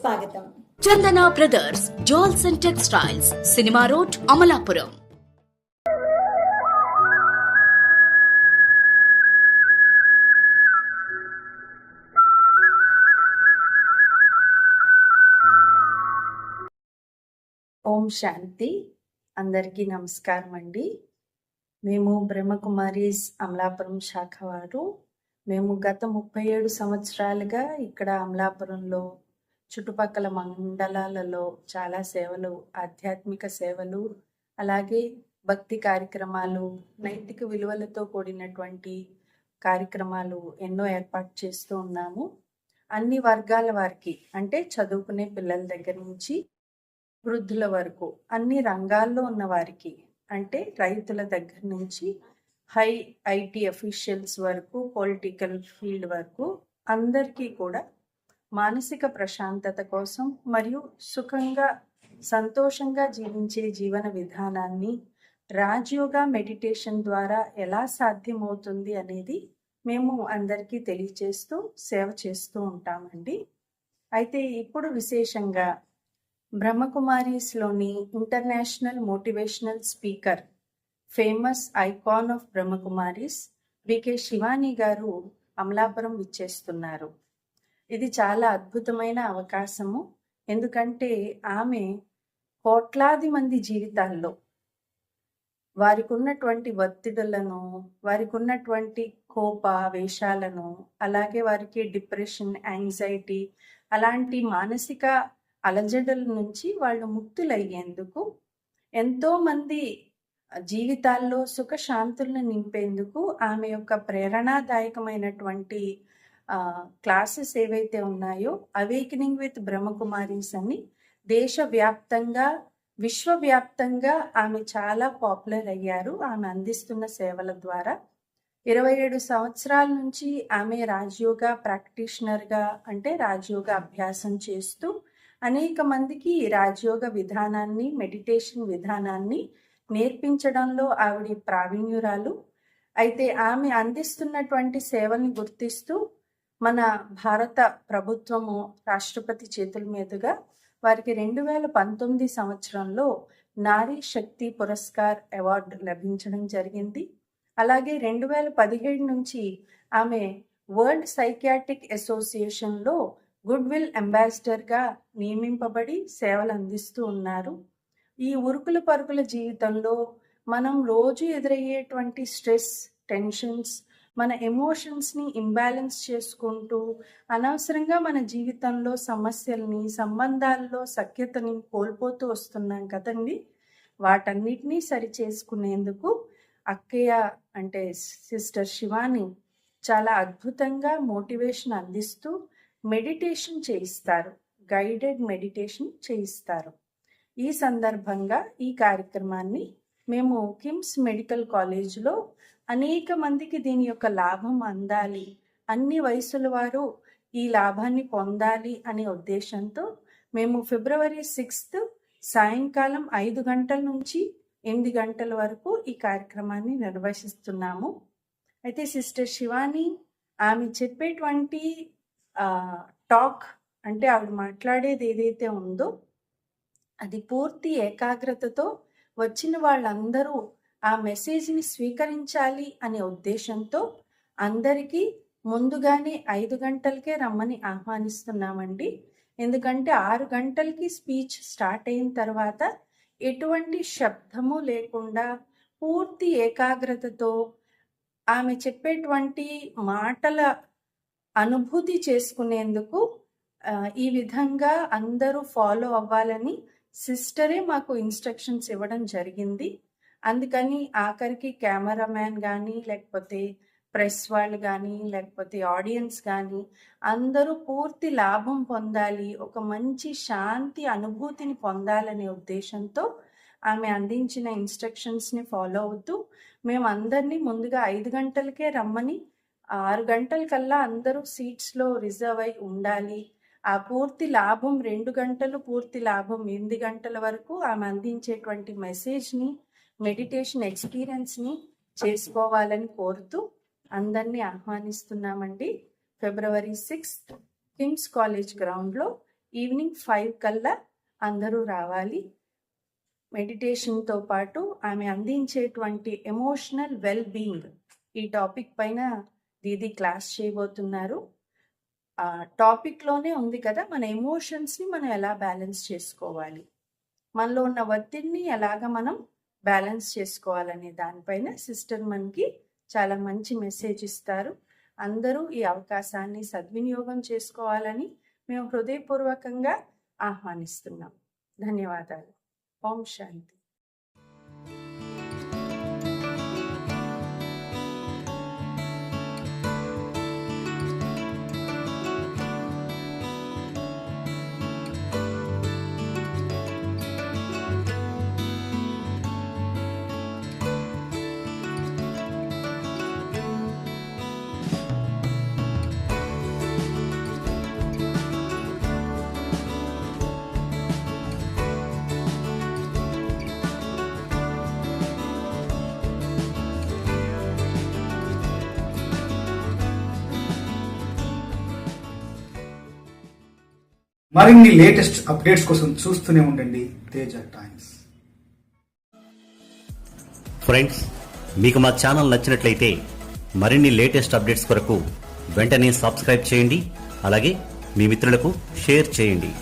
స్వాగతం. Chandana brothers jewels and textiles, cinema road, Amalapuram. ఓం శాంతి. అందరికీ నమస్కారం అండి. మేము బ్రహ్మకుమారీస్ అమలాపురం శాఖ వారు. మేము గత 37 సంవత్సరాలుగా ఇక్కడ అమలాపురంలో చుట్టుపక్కల మండలాలలో చాలా సేవలు, ఆధ్యాత్మిక సేవలు, అలాగే భక్తి కార్యక్రమాలు, నైతిక విలువలతో కూడినటువంటి కార్యక్రమాలు ఎన్నో ఏర్పాటు చేస్తూ ఉన్నాము. అన్ని వర్గాల వారికి, అంటే చదువుకునే పిల్లల దగ్గర నుంచి వృద్ధుల వరకు, అన్ని రంగాల్లో ఉన్న వారికి, అంటే రైతుల దగ్గర నుంచి హై ఐటీ అఫీషియల్స్ వరకు, పొలిటికల్ ఫీల్డ్ వరకు అందరికీ కూడా మానసిక ప్రశాంతత కోసం మరియు సుఖంగా సంతోషంగా జీవించే జీవన విధానాన్ని రాజయోగా మెడిటేషన్ ద్వారా ఎలా సాధ్యమవుతుంది అనేది మేము అందరికీ తెలియచేస్తూ సేవ చేస్తూ ఉంటామండి. అయితే ఇప్పుడు విశేషంగా బ్రహ్మకుమారీస్లోని international motivational speaker, famous icon of Brahmakumaris B K Shivani garu Amalapuram విచ్చేస్తున్నారు. ఇది చాలా అద్భుతమైన అవకాశము. ఎందుకంటే ఆమె కోట్లాది మంది జీవితాల్లో వారికి ఉన్నటువంటి ఒత్తిడులను, వారికి ఉన్నటువంటి కోపావేశాలను, అలాగే వారికి డిప్రెషన్, యాంగ్జైటీ అలాంటి మానసిక అలజడుల నుంచి వాళ్ళు ముక్తులయ్యేందుకు, ఎంతో మంది జీవితాల్లో సుఖశాంతులను నింపేందుకు ఆమె యొక్క ప్రేరణాదాయకమైనటువంటి క్లాసెస్ ఏవైతే ఉన్నాయో, అవేకనింగ్ విత్ బ్రహ్మకుమారీస్ అని దేశవ్యాప్తంగా, విశ్వవ్యాప్తంగా ఆమె చాలా పాపులర్ అయ్యారు. ఆమె అందిస్తున్న సేవల ద్వారా 27 సంవత్సరాల నుంచి ఆమె రాజయోగా ప్రాక్టీషనర్గా, అంటే రాజయోగ అభ్యాసం చేస్తూ అనేక మందికి రాజయోగ విధానాన్ని, మెడిటేషన్ విధానాన్ని నేర్పించడంలో ఆవిడ ప్రావీణ్యురాలు. అయితే ఆమె అందిస్తున్నటువంటి సేవల్ని గుర్తిస్తూ మన భారత ప్రభుత్వము రాష్ట్రపతి చేతుల మీదుగా వారికి 2019 సంవత్సరంలో నారీ శక్తి పురస్కార్ అవార్డు లభించడం జరిగింది. అలాగే 2017 నుంచి ఆమె వరల్డ్ సైకియాట్రిక్ అసోసియేషన్లో గుడ్ విల్ అంబాసిడర్గా నియమింపబడి సేవలు అందిస్తూ ఉన్నారు. ఈ ఉరుకుల పరుగుల జీవితంలో మనం రోజు ఎదురయ్యేటువంటి స్ట్రెస్, టెన్షన్స్, మన ఎమోషన్స్ని ఇంబ్యాలెన్స్ చేసుకుంటూ అనవసరంగా మన జీవితంలో సమస్యల్ని, సంబంధాల్లో సఖ్యతని కోల్పోతూ వస్తున్నాం కదండి. వాటన్నిటినీ సరి చేసుకునేందుకు అక్కయ్య, అంటే సిస్టర్ శివాని, చాలా అద్భుతంగా మోటివేషన్ అందిస్తూ మెడిటేషన్ చేయిస్తారు, గైడెడ్ మెడిటేషన్ చేయిస్తారు. ఈ సందర్భంగా ఈ కార్యక్రమాన్ని మేము కిమ్స్ మెడికల్ కాలేజ్లో అనేక మందికి దీని యొక్క లాభం అందాలి, అన్ని వయసుల వారు ఈ లాభాన్ని పొందాలి అనే ఉద్దేశంతో మేము ఫిబ్రవరి 6 సాయంకాలం 5 గంటల నుంచి 8 గంటల వరకు ఈ కార్యక్రమాన్ని నిర్వహిస్తున్నాము. అయితే సిస్టర్ శివాని ఆమె చెప్పేటువంటి టాక్, అంటే ఆవిడ మాట్లాడేది ఏదైతే ఉందో అది పూర్తి ఏకాగ్రతతో వచ్చిన వాళ్ళందరూ ఆ మెసేజ్ని స్వీకరించాలి అనే ఉద్దేశంతో అందరికీ ముందుగానే 5 గంటలకే రమ్మని ఆహ్వానిస్తున్నామండి. ఎందుకంటే 6 గంటలకి స్పీచ్ స్టార్ట్ అయిన తర్వాత ఎటువంటి శబ్దము లేకుండా పూర్తి ఏకాగ్రతతో ఆమె చెప్పేటువంటి మాటల అనుభూతి చేసుకునేందుకు ఈ విధంగా అందరూ ఫాలో అవ్వాలని సిస్టరే మాకు ఇన్స్ట్రక్షన్స్ ఇవ్వడం జరిగింది. అందుకని ఆఖరికి కెమెరామ్యాన్ కానీ, లేకపోతే ప్రెస్ వాళ్ళు కానీ, లేకపోతే ఆడియన్స్ కానీ అందరూ పూర్తి లాభం పొందాలి, ఒక మంచి శాంతి అనుభూతిని పొందాలనే ఉద్దేశంతో ఆమె అందించిన ఇన్స్ట్రక్షన్స్ని ఫాలో అవుతూ మేము అందరినీ ముందుగా 5 గంటలకే రమ్మని, 6 గంటల కల్లా అందరూ సీట్స్లో రిజర్వ్ అయి ఉండాలి, ఆ పూర్తి లాభం 2 గంటలు, పూర్తి లాభం 8 గంటల వరకు ఆమె అందించేటువంటి మెసేజ్ని, మెడిటేషన్ ఎక్స్పీరియన్స్ని చేసుకోవాలని కోరుతూ అందరినీ ఆహ్వానిస్తున్నామండి. ఫిబ్రవరి 6 కిమ్స్ కాలేజ్ గ్రౌండ్లో ఈవినింగ్ 5 కల్లా అందరూ రావాలి. మెడిటేషన్తో పాటు ఆమె అందించేటువంటి ఎమోషనల్ వెల్ బీయింగ్ ఈ టాపిక్ పైన దీది క్లాస్ చేయబోతున్నారు. ఆ టాపిక్లోనే ఉంది కదా, మన ఎమోషన్స్ని మనం ఎలా బ్యాలెన్స్ చేసుకోవాలి, మనలో ఉన్న ఒత్తిడిని ఎలాగ మనం బ్యాలెన్స్ చేసుకోవాలనే దానిపైన సిస్టర్ మనకి చాలా మంచి మెసేజ్ ఇస్తారు. అందరూ ఈ అవకాశాన్ని సద్వినియోగం చేసుకోవాలని మేము హృదయపూర్వకంగా ఆహ్వానిస్తున్నాం. ధన్యవాదాలు. ఓం శాంతి. మరిన్ని లేటెస్ట్ అప్డేట్స్ కోసం చూస్తూనే ఉండండి తేజ టైమ్స్. ఫ్రెండ్స్, మీకు మా ఛానల్ నచ్చినట్లయితే మరిన్ని లేటెస్ట్ అప్డేట్స్ కొరకు వెంటనే సబ్స్క్రైబ్ చేయండి. అలాగే మీ మిత్రులకు షేర్ చేయండి.